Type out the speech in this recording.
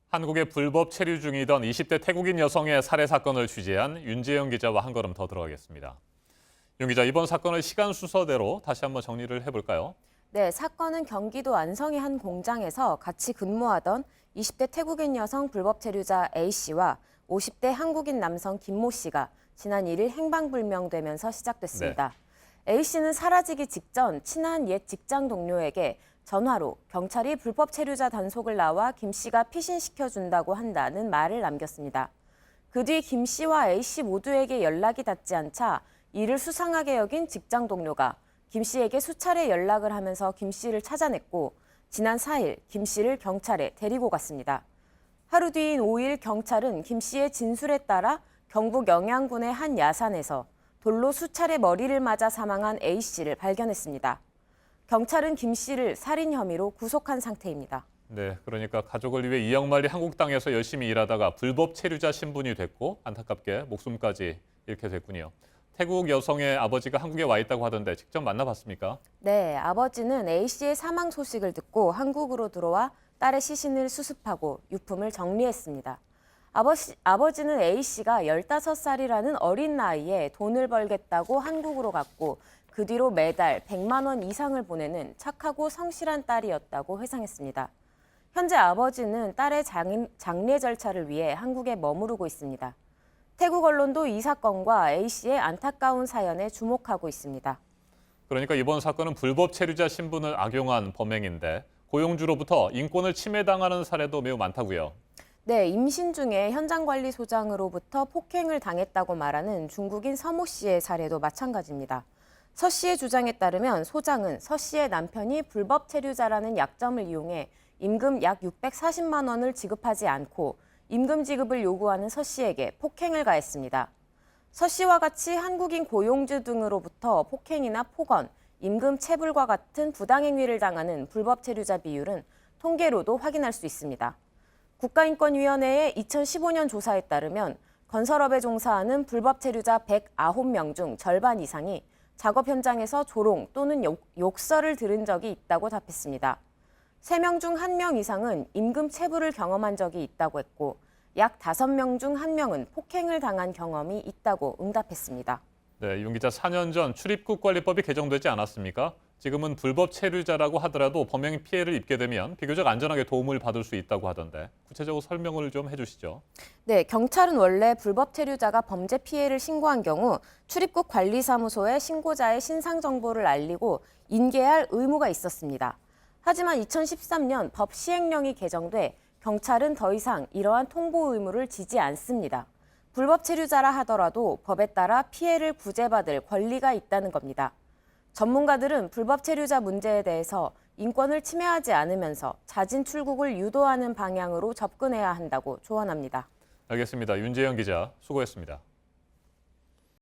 한국에 불법 체류 중이던 20대 태국인 여성의 살해 사건을 취재한 윤재영 기자와 한 걸음 더 들어가겠습니다. 윤 기자, 이번 사건을 시간 순서대로 다시 한번 정리를 해볼까요? 네, 사건은 경기도 안성의 한 공장에서 같이 근무하던 20대 태국인 여성 불법 체류자 A씨와 50대 한국인 남성 김모 씨가 지난 1일 행방불명되면서 시작됐습니다. A씨는 사라지기 직전 친한 옛 직장 동료에게 전화로 경찰이 불법 체류자 단속을 나와 김 씨가 피신시켜준다고 한다는 말을 남겼습니다. 그 뒤 김 씨와 A씨 모두에게 연락이 닿지 않자 이를 수상하게 여긴 직장 동료가 김 씨에게 수차례 연락을 하면서 김 씨를 찾아냈고 지난 4일 김 씨를 경찰에 데리고 갔습니다. 하루 뒤인 5일 경찰은 김 씨의 진술에 따라 경북 영양군의 한 야산에서 돌로 수차례 머리를 맞아 사망한 A씨를 발견했습니다. 경찰은 김 씨를 살인 혐의로 구속한 상태입니다. 네, 그러니까 가족을 위해 이영만리 한국 땅에서 열심히 일하다가 불법 체류자 신분이 됐고 안타깝게 목숨까지 잃게 됐군요. 태국 여성의 아버지가 한국에 와 있다고 하던데 직접 만나봤습니까? 네, 아버지는 A씨의 사망 소식을 듣고 한국으로 들어와 딸의 시신을 수습하고 유품을 정리했습니다. 아버지는 A씨가 15살이라는 어린 나이에 돈을 벌겠다고 한국으로 갔고 그 뒤로 매달 100만 원 이상을 보내는 착하고 성실한 딸이었다고 회상했습니다. 현재 아버지는 딸의 장례 절차를 위해 한국에 머무르고 있습니다. 태국 언론도 이 사건과 A씨의 안타까운 사연에 주목하고 있습니다. 그러니까 이번 사건은 불법 체류자 신분을 악용한 범행인데 고용주로부터 인권을 침해당하는 사례도 매우 많다고요. 네, 임신 중에 현장관리소장으로부터 폭행을 당했다고 말하는 중국인 서모 씨의 사례도 마찬가지입니다. 서 씨의 주장에 따르면 소장은 서 씨의 남편이 불법 체류자라는 약점을 이용해 임금 약 640만 원을 지급하지 않고 임금 지급을 요구하는 서 씨에게 폭행을 가했습니다. 서 씨와 같이 한국인 고용주 등으로부터 폭행이나 폭언, 임금 체불과 같은 부당행위를 당하는 불법 체류자 비율은 통계로도 확인할 수 있습니다. 국가인권위원회의 2015년 조사에 따르면 건설업에 종사하는 불법 체류자 109명 중 절반 이상이 작업 현장에서 조롱 또는 욕설을 들은 적이 있다고 답했습니다. 3명 중 1명 이상은 임금 체불을 경험한 적이 있다고 했고 약 5명 중 1명은 폭행을 당한 경험이 있다고 응답했습니다. 네, 윤 기자, 4년 전 출입국관리법이 개정되지 않았습니까? 지금은 불법 체류자라고 하더라도 범행 피해를 입게 되면 비교적 안전하게 도움을 받을 수 있다고 하던데 구체적으로 설명을 좀 해주시죠. 네, 경찰은 원래 불법 체류자가 범죄 피해를 신고한 경우 출입국관리사무소에 신고자의 신상 정보를 알리고 인계할 의무가 있었습니다. 하지만 2013년 법 시행령이 개정돼 경찰은 더 이상 이러한 통보 의무를 지지 않습니다. 불법 체류자라 하더라도 법에 따라 피해를 구제받을 권리가 있다는 겁니다. 전문가들은 불법 체류자 문제에 대해서 인권을 침해하지 않으면서 자진 출국을 유도하는 방향으로 접근해야 한다고 조언합니다. 알겠습니다. 윤재영 기자, 수고했습니다.